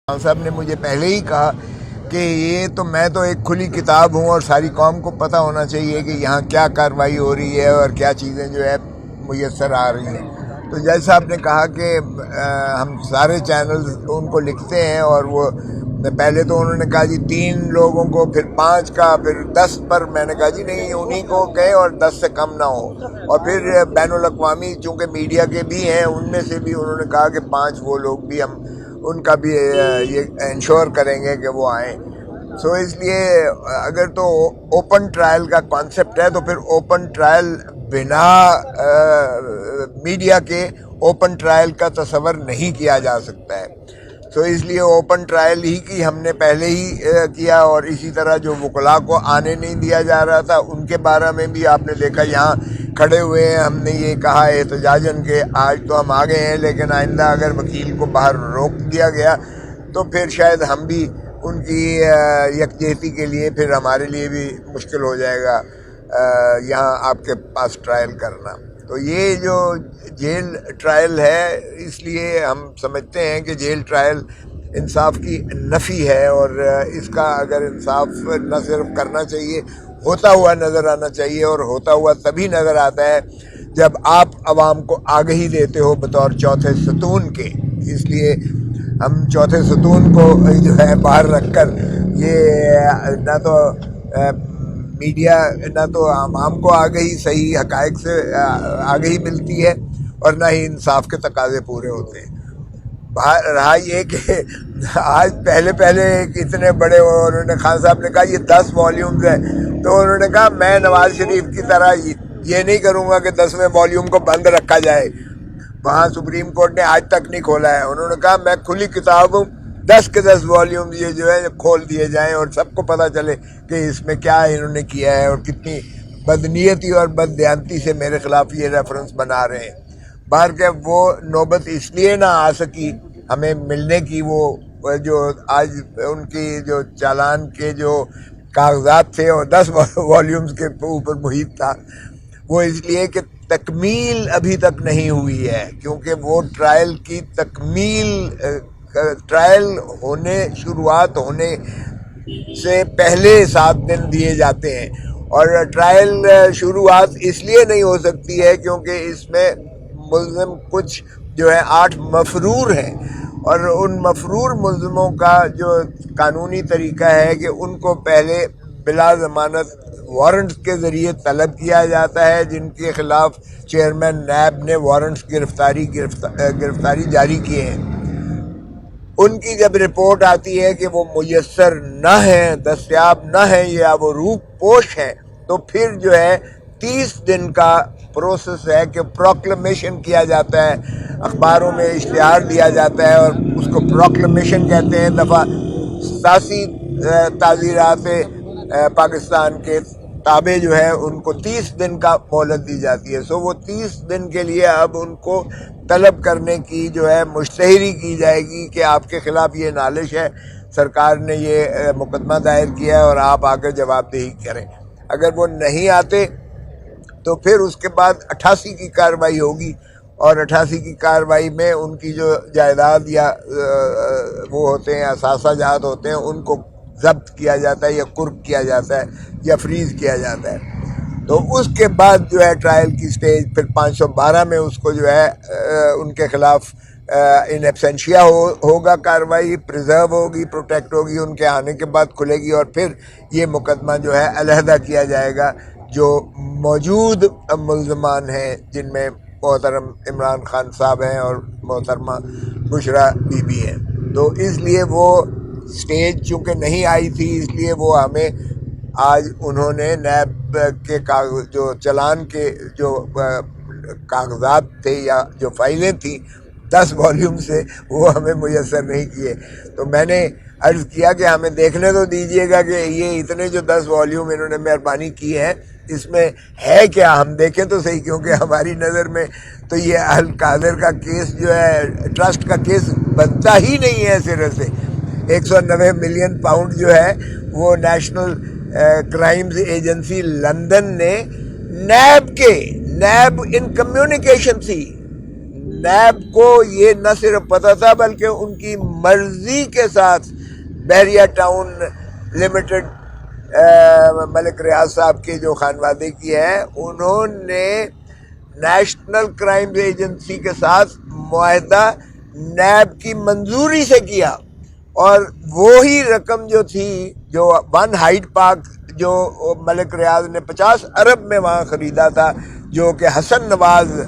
خان صاحب نے مجھے پہلے ہی کہا کہ یہ تو میں تو ایک کھلی کتاب ہوں اور ساری قوم کو پتہ ہونا چاہیے کہ یہاں کیا کارروائی ہو رہی ہے اور کیا چیزیں جو ہے میسر آ رہی ہیں. تو جج صاحب نے کہا کہ ہم سارے چینلز ان کو لکھتے ہیں اور وہ پہلے تو انہوں نے کہا جی 3 لوگوں کو، پھر 5 کا، پھر 10 پر. میں نے کہا جی نہیں، انہی کو کہیں اور 10 سے کم نہ ہو. اور پھر بین الاقوامی چونکہ میڈیا کے بھی ہیں، ان میں سے بھی انہوں نے کہا کہ 5 وہ لوگ بھی ہم ان کا بھی یہ انشور کریں گے کہ وہ آئیں. سو اس لیے اگر تو اوپن ٹرائل کا کانسیپٹ ہے تو پھر اوپن ٹرائل بنا میڈیا کے اوپن ٹرائل کا تصور نہیں کیا جا سکتا ہے. سو اس لیے اوپن ٹرائل ہی کی ہم نے پہلے ہی کیا. اور اسی طرح جو وکلاء کو آنے نہیں دیا جا رہا تھا ان کے بارے میں بھی آپ نے دیکھا یہاں کھڑے ہوئے ہیں. ہم نے یہ کہا احتجاجاً کہ آج تو ہم آ گئے ہیں لیکن آئندہ اگر وکیل کو باہر روک دیا گیا تو پھر شاید ہم بھی ان کی یکجہتی کے لیے پھر ہمارے لیے بھی مشکل ہو جائے گا یہاں آپ کے پاس ٹرائل کرنا. تو یہ جو جیل ٹرائل ہے، اس لیے ہم سمجھتے ہیں کہ جیل ٹرائل انصاف کی نفی ہے، اور اس کا اگر انصاف نہ صرف کرنا چاہیے، ہوتا ہوا نظر آنا چاہیے. اور ہوتا ہوا تبھی نظر آتا ہے جب آپ عوام کو آگہی دیتے ہو بطور چوتھے ستون کے. اس لیے ہم چوتھے ستون کو جو ہے باہر رکھ کر یہ نہ تو میڈیا، نہ تو عوام کو آگہی صحیح حقائق سے آگہی ملتی ہے اور نہ ہی انصاف کے تقاضے پورے ہوتے ہیں. رہا یہ کہ آج پہلے ایک اتنے بڑے، انہوں نے خان صاحب نے کہا یہ 10 والیومز ہیں، تو انہوں نے کہا میں نواز شریف کی طرح یہ نہیں کروں گا کہ 10ویں والیوم کو بند رکھا جائے. وہاں سپریم کورٹ نے آج تک نہیں کھولا ہے. انہوں نے کہا میں کھلی کتاب ہوں، 10 کے 10 والیومز یہ جو ہے کھول دیے جائیں اور سب کو پتہ چلے کہ اس میں کیا انہوں نے کیا ہے اور کتنی بدنیتی اور بددیانتی سے میرے خلاف یہ ریفرنس بنا رہے ہیں. باہر کے وہ نوبت اس لیے نہ آ سکی ہمیں ملنے کی، وہ جو آج ان کی جو چالان کے جو کاغذات تھے اور 10 والیومز کے اوپر محیط تھا، وہ اس لیے کہ تکمیل ابھی تک نہیں ہوئی ہے. کیونکہ وہ ٹرائل کی تکمیل، ٹرائل شروعات ہونے سے پہلے 7 دن دیے جاتے ہیں. اور ٹرائل شروعات اس لیے نہیں ہو سکتی ہے کیونکہ اس میں ملزم کچھ جو ہے 8 مفرور ہیں، اور ان مفرور ملزموں کا جو قانونی طریقہ ہے کہ ان کو پہلے بلا ضمانت وارنٹس کے ذریعے طلب کیا جاتا ہے، جن کے خلاف چیئرمین نیب نے وارنٹس گرفتاری جاری کیے ہیں. ان کی جب رپورٹ آتی ہے کہ وہ میسر نہ ہیں، دستیاب نہ ہیں یا وہ روح پوش ہیں، تو پھر جو ہے 30 دن کا پروسیس ہے کہ پروکلمیشن کیا جاتا ہے، اخباروں میں اشتہار دیا جاتا ہے اور اس کو پروکلمیشن کہتے ہیں. دفعہ 87 تعزیرات پاکستان کے تابع جو ہے ان کو 30 دن کا مہلت دی جاتی ہے. سو وہ 30 دن کے لیے اب ان کو طلب کرنے کی جو ہے مشتہری کی جائے گی کہ آپ کے خلاف یہ نالش ہے، سرکار نے یہ مقدمہ دائر کیا ہے اور آپ آ کر جواب دہی کریں. اگر وہ نہیں آتے تو پھر اس کے بعد 88 کی کارروائی ہوگی، اور 88 کی کارروائی میں ان کی جو جائیداد یا وہ ہوتے ہیں اثاثہ جات ہوتے ہیں ان کو ضبط کیا جاتا ہے یا قرق کیا جاتا ہے یا فریز کیا جاتا ہے. تو اس کے بعد جو ہے ٹرائل کی سٹیج پھر 512 میں اس کو جو ہے ان کے خلاف ان ایبسینشیا ہوگا، کارروائی پریزرو ہوگی، پروٹیکٹ ہوگی، ان کے آنے کے بعد کھلے گی، اور پھر یہ مقدمہ جو ہے علیحدہ کیا جائے گا. جو موجود ملزمان ہیں جن میں محترم عمران خان صاحب ہیں اور محترمہ بشرا بی بی ہیں، تو اس لیے وہ سٹیج چونکہ نہیں آئی تھی، اس لیے وہ ہمیں آج انہوں نے نیب کے جو چلان کے جو کاغذات تھے یا جو فائلیں تھیں 10 والیوم سے، وہ ہمیں میسر نہیں کیے. تو میں نے عرض کیا کہ ہمیں دیکھنے تو دیجیے گا کہ یہ اتنے جو 10 والیوم انہوں نے مہربانی کی ہے اس میں ہے کیا، ہم دیکھیں تو صحیح. کیونکہ ہماری نظر میں تو یہ القادر کا کیس جو ہے ٹرسٹ کا کیس بنتا ہی نہیں ہے سرے سے. 190 ملین پاؤنڈ جو ہے وہ نیشنل کرائمز ایجنسی لندن نے نیب ان کمیونیکیشن تھی، نیب کو یہ نہ صرف پتہ تھا بلکہ ان کی مرضی کے ساتھ بحریہ ٹاؤن لمیٹڈ ملک ریاض صاحب کے جو خانوادے کی ہے، انہوں نے نیشنل کرائم ایجنسی کے ساتھ معاہدہ نیب کی منظوری سے کیا، اور وہی رقم جو تھی جو ون ہائیڈ پارک جو ملک ریاض نے 50 ارب میں وہاں خریدا تھا، جو کہ حسن نواز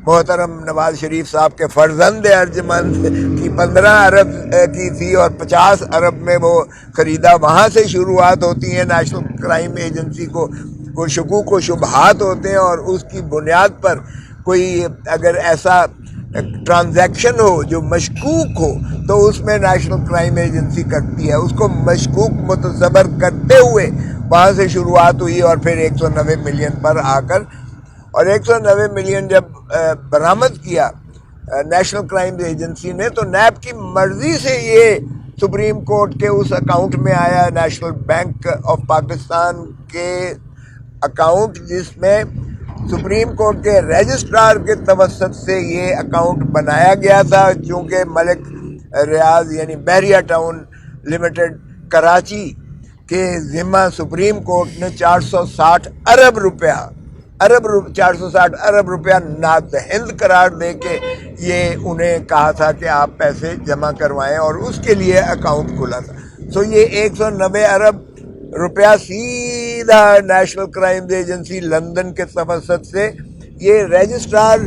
محترم نواز شریف صاحب کے فرزند ارجمند کی 15 ارب کی تھی، اور 50 ارب میں وہ خریدا۔ وہاں سے شروعات ہوتی ہیں نیشنل کرائم ایجنسی کو، وہ شکوک و شبہات ہوتے ہیں، اور اس کی بنیاد پر کوئی اگر ایسا ٹرانزیکشن ہو جو مشکوک ہو تو اس میں نیشنل کرائم ایجنسی کرتی ہے، اس کو مشکوک متصور کرتے ہوئے وہاں سے شروعات ہوئی، اور پھر 190 ملین پر آ کر، اور 190 ملین جب برآمد کیا نیشنل کرائم ایجنسی نے، تو نیب کی مرضی سے یہ سپریم کورٹ کے اس اکاؤنٹ میں آیا، نیشنل بینک آف پاکستان کے اکاؤنٹ، جس میں سپریم کورٹ کے رجسٹرار کے توسط سے یہ اکاؤنٹ بنایا گیا تھا، چونکہ ملک ریاض یعنی بحریہ ٹاؤن لمیٹڈ کراچی کے ذمہ سپریم کورٹ نے 460 ارب روپیہ 460 ارب روپیہ نادہند قرار دے کے یہ انہیں کہا تھا کہ آپ پیسے جمع کروائیں، اور اس کے لیے اکاؤنٹ کھلا تھا۔ سو یہ 190 ارب روپیہ سیدھا نیشنل کرائم ایجنسی لندن کے توسط سے یہ رجسٹرار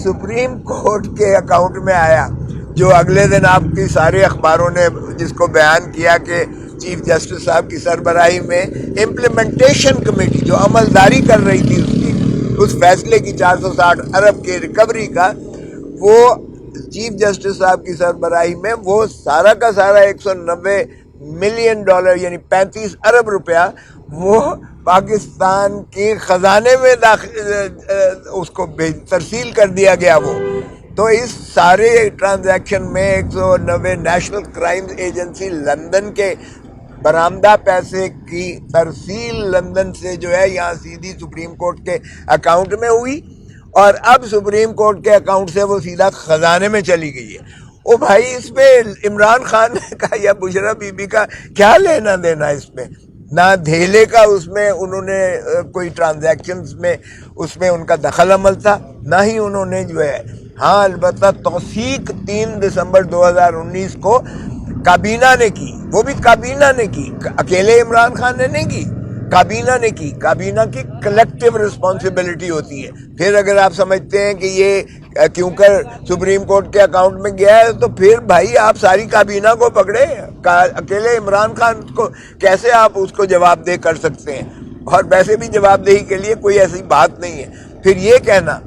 سپریم کورٹ کے اکاؤنٹ میں آیا، جو اگلے دن آپ کی سارے اخباروں نے جس کو بیان کیا کہ چیف جسٹس صاحب کی سربراہی میں امپلیمنٹیشن کمیٹی جو عملداری کر رہی تھی اس فیصلے کی 460 ارب کے ریکوری کا، وہ چیف جسٹس صاحب کی سربراہی میں وہ سارا کا سارا 190 ملین ڈالر یعنی 35 ارب روپیہ وہ پاکستان کے خزانے میں اس کو ترسیل کر دیا گیا۔ وہ تو اس سارے ٹرانزیکشن میں 190 نیشنل کرائم ایجنسی لندن کے برآمدہ پیسے کی ترسیل لندن سے جو ہے یہاں سیدھی سپریم کورٹ کے اکاؤنٹ میں ہوئی، اور اب سپریم کورٹ کے اکاؤنٹ سے وہ سیدھا خزانے میں چلی گئی ہے۔ او بھائی، اس میں عمران خان کا یا بشرا بی بی کا کیا لینا دینا؟ اس میں نہ دھیلے کا اس میں انہوں نے کوئی ٹرانزیکشنز میں اس میں ان کا دخل عمل تھا، نہ ہی انہوں نے جو ہے، ہاں البتہ توثیق 3 دسمبر 2019 کو کابینہ نے کی، وہ بھی کابینہ نے کی، اکیلے عمران خان نے نہیں کی، کابینہ نے کی۔ کابینہ کی کلیکٹیو رسپانسبلٹی ہوتی ہے۔ پھر اگر آپ سمجھتے ہیں کہ یہ کیوں کر سپریم کورٹ کے اکاؤنٹ میں گیا ہے تو پھر بھائی آپ ساری کابینہ کو پکڑے، اکیلے عمران خان کو کیسے آپ اس کو جواب دہ کر سکتے ہیں؟ اور ویسے بھی جواب دہی کے لیے کوئی ایسی بات نہیں ہے۔ پھر یہ کہنا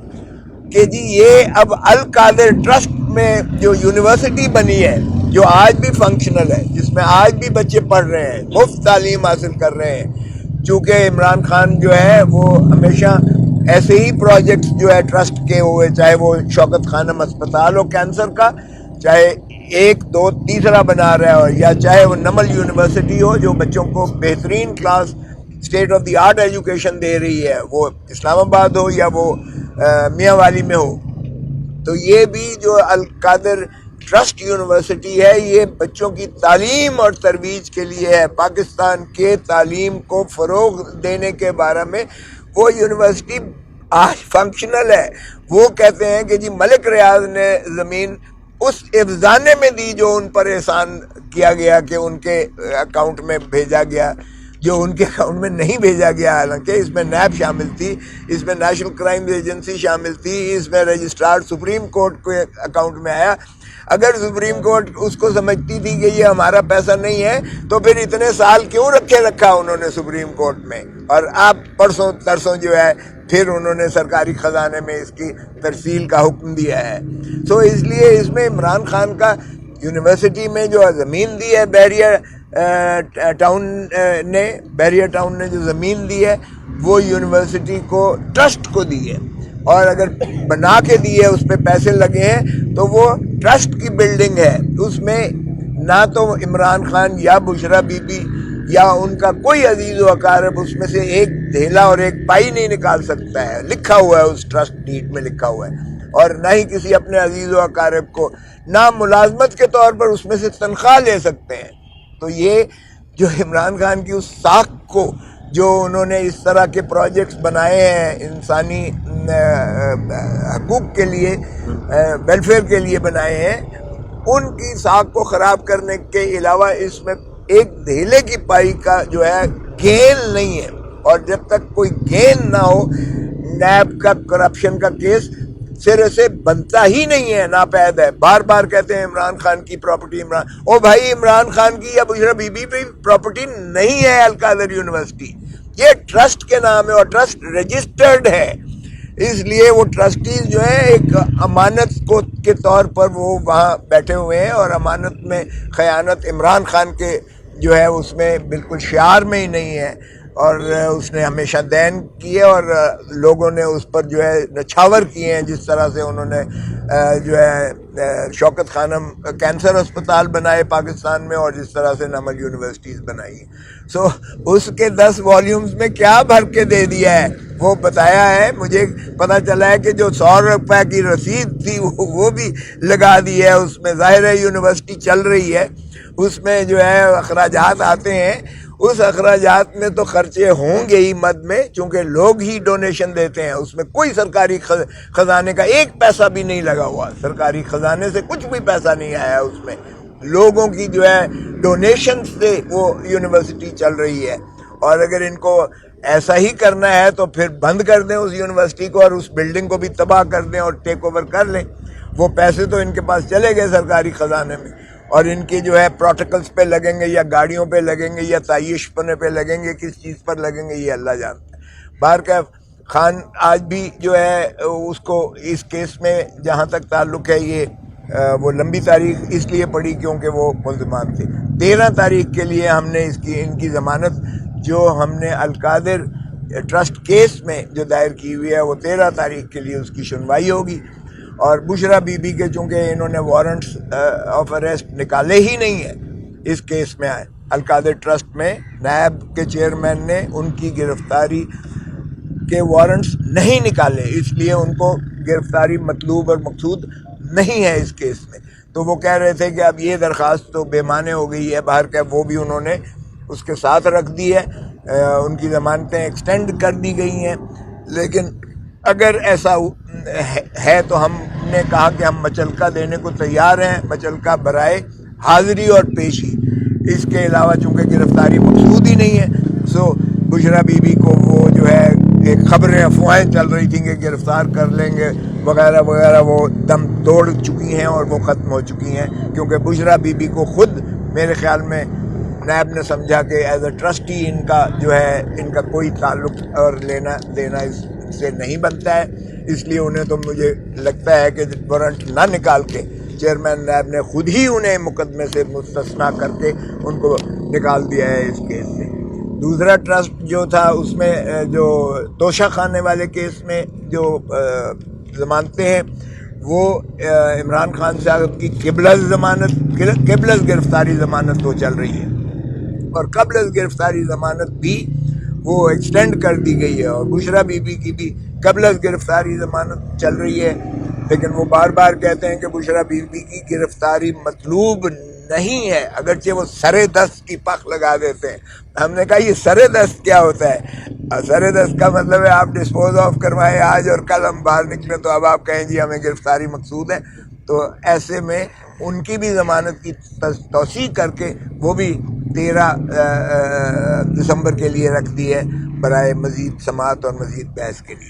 کہ جی یہ اب القادر ٹرسٹ میں جو یونیورسٹی بنی ہے، جو آج بھی فنکشنل ہے، جس میں آج بھی بچے پڑھ رہے ہیں، مفت تعلیم حاصل کر رہے ہیں، چونکہ عمران خان جو ہے وہ ہمیشہ ایسے ہی پروجیکٹس جو ہے ٹرسٹ کے ہوئے، چاہے وہ شوکت خانم اسپتال ہو کینسر کا، چاہے 1 2 3 بنا رہا ہو، یا چاہے وہ نمل یونیورسٹی ہو جو بچوں کو بہترین class state of the art education دے رہی ہے، وہ اسلام آباد ہو یا وہ میاں والی میں ہو۔ تو یہ بھی جو القادر ٹرسٹ یونیورسٹی ہے، یہ بچوں کی تعلیم اور ترویج کے لیے ہے، پاکستان کے تعلیم کو فروغ دینے کے بارے میں وہ یونیورسٹی آج فنکشنل ہے۔ وہ کہتے ہیں کہ جی ملک ریاض نے زمین اس افزانے میں دی جو ان پر احسان کیا گیا کہ ان کے اکاؤنٹ میں بھیجا گیا، جو ان کے اکاؤنٹ میں نہیں بھیجا گیا، حالانکہ اس میں نیب شامل تھی، اس میں نیشنل کرائم ایجنسی شامل تھی، اس میں رجسٹرار سپریم کورٹ کے اکاؤنٹ میں آیا۔ اگر سپریم کورٹ اس کو سمجھتی تھی کہ یہ ہمارا پیسہ نہیں ہے تو پھر اتنے سال کیوں رکھا انہوں نے سپریم کورٹ میں، اور اب پرسوں ترسوں جو ہے پھر انہوں نے سرکاری خزانے میں اس کی ترسیل کا حکم دیا ہے۔ سو اس لیے اس میں عمران خان کا یونیورسٹی میں جو زمین دی ہے بحریہ ٹاؤن نے جو زمین دی ہے وہ یونیورسٹی کو ٹرسٹ کو دی ہے، اور اگر بنا کے دی ہے اس پہ پیسے لگے ہیں تو وہ ٹرسٹ کی بلڈنگ ہے، اس میں نہ تو عمران خان یا بشرا بی بی یا ان کا کوئی عزیز و اقارب اس میں سے ایک دھیلا اور ایک پائی نہیں نکال سکتا ہے، لکھا ہوا ہے اس ٹرسٹ ڈیڈ میں لکھا ہوا ہے۔ اور نہ ہی کسی اپنے عزیز و اقارب کو، نہ ملازمت کے طور پر اس میں سے تنخواہ لے سکتے ہیں۔ تو یہ جو عمران خان کی اس ساکھ کو، جو انہوں نے اس طرح کے پروجیکٹس بنائے ہیں انسانی حقوق کے لیے، ویلفیئر کے لیے بنائے ہیں، ان کی ساکھ کو خراب کرنے کے علاوہ اس میں ایک دھیلے کی پائی کا جو ہے گین نہیں ہے۔ اور جب تک کوئی گین نہ ہو، نیب کا کرپشن کا کیس سرے سے بنتا ہی نہیں ہے، ناپید ہے۔ بار بار کہتے ہیں عمران خان کی پراپرٹی، بھائی عمران خان کی یا بشرا بی بی پہ پراپرٹی نہیں ہے القادر یونیورسٹی، یہ ٹرسٹ کے نام ہے اور ٹرسٹ رجسٹرڈ ہے۔ اس لیے وہ ٹرسٹیز جو ہیں ایک امانت کے طور پر وہ وہاں بیٹھے ہوئے ہیں، اور امانت میں خیانت عمران خان کے جو ہے اس میں بالکل شعار میں ہی نہیں ہے، اور اس نے ہمیشہ دین کیے اور لوگوں نے اس پر جو ہے نچھاور کیے ہیں، جس طرح سے انہوں نے جو ہے شوکت خانم کینسر اسپتال بنائے پاکستان میں، اور جس طرح سے نمل یونیورسٹیز بنائی ہیں۔ سو اس کے 10 والیومز میں کیا بھر کے دے دیا ہے وہ بتایا ہے۔ مجھے پتہ چلا ہے کہ جو 100 روپے کی رسید تھی وہ بھی لگا دی ہے اس میں۔ ظاہر ہے یونیورسٹی چل رہی ہے، اس میں جو ہے اخراجات آتے ہیں، اس اخراجات میں تو خرچے ہوں گے ہی مد میں، چونکہ لوگ ہی ڈونیشن دیتے ہیں، اس میں کوئی سرکاری خزانے کا ایک پیسہ بھی نہیں لگا ہوا، سرکاری خزانے سے کچھ بھی پیسہ نہیں آیا اس میں، لوگوں کی جو ہے ڈونیشن سے وہ یونیورسٹی چل رہی ہے۔ اور اگر ان کو ایسا ہی کرنا ہے تو پھر بند کر دیں اس یونیورسٹی کو، اور اس بلڈنگ کو بھی تباہ کر دیں اور ٹیک اوور کر لیں۔ وہ پیسے تو ان کے پاس چلے گئے سرکاری خزانے میں، اور ان کی جو ہے پروٹوکلز پہ لگیں گے یا گاڑیوں پہ لگیں گے یا تعیش پنے پہ لگیں گے، کس چیز پر لگیں گے یہ اللہ جانتا ہے۔ بہرکیف خان آج بھی جو ہے اس کو اس کیس میں جہاں تک تعلق ہے، یہ وہ لمبی تاریخ اس لیے پڑی کیونکہ وہ ملزمان تھے۔ 13 تاریخ کے لیے ہم نے ان کی ضمانت جو ہم نے القادر ٹرسٹ کیس میں جو دائر کی ہوئی ہے، وہ 13 تاریخ کے لیے اس کی سنوائی ہوگی۔ اور بشرا بی بی کے چونکہ انہوں نے وارنٹس آف اریسٹ نکالے ہی نہیں ہیں اس کیس میں، القادر ٹرسٹ میں نیب کے چیئرمین نے ان کی گرفتاری کے وارنٹس نہیں نکالے، اس لیے ان کو گرفتاری مطلوب اور مقصود نہیں ہے اس کیس میں۔ تو وہ کہہ رہے تھے کہ اب یہ درخواست تو بے معنی ہو گئی ہے، باہر کا وہ بھی انہوں نے اس کے ساتھ رکھ دی ہے، ان کی ضمانتیں ایکسٹینڈ کر دی گئی ہیں۔ لیکن اگر ایسا ہے تو ہم نے کہا کہ ہم مچلکا دینے کو تیار ہیں، مچلکا برائے حاضری اور پیشی، اس کے علاوہ چونکہ گرفتاری مقصود ہی نہیں ہے۔ سو بشرا بی بی کو وہ جو ہے ایک خبریں افواہیں چل رہی تھیں کہ گرفتار کر لیں گے وغیرہ وغیرہ، وہ دم توڑ چکی ہیں اور وہ ختم ہو چکی ہیں، کیونکہ بشرا بی بی کو خود میرے خیال میں نیب نے سمجھا کہ ایز اے ٹرسٹی ان کا جو ہے ان کا کوئی تعلق اور لینا دینا اس سے نہیں بنتا ہے، اس لیے انہیں تو مجھے لگتا ہے کہ وارنٹ نہ نکال کے چیئرمین نیب نے خود ہی انہیں مقدمے سے مستثنا کر کے ان کو نکال دیا ہے اس کیس سے۔ دوسرا ٹرسٹ جو تھا اس میں جو توشہ خانے والے کیس میں جو ضمانتیں ہیں، وہ عمران خان صاحب کی قبل گرفتاری ضمانت وہ چل رہی ہے، اور قبل از گرفتاری ضمانت بھی وہ ایکسٹینڈ کر دی گئی ہے، اور بشرا بی بی کی بھی قبل از گرفتاری ضمانت چل رہی ہے۔ لیکن وہ بار بار کہتے ہیں کہ بشرا بی بی کی گرفتاری مطلوب نہیں ہے، اگرچہ وہ سر دست کی پخ لگا دیتے ہیں۔ ہم نے کہا یہ سر دست کیا ہوتا ہے؟ سر دست کا مطلب ہے آپ ڈسپوز آف کروائیں آج اور کل ہم باہر نکلیں تو اب آپ کہیں جی ہمیں گرفتاری مقصود ہے۔ تو ایسے میں ان کی بھی ضمانت کی توسیع کر کے وہ بھی 13 دسمبر کے لیے رکھ دی ہے برائے مزید سماعت اور مزید بحث کے لیے۔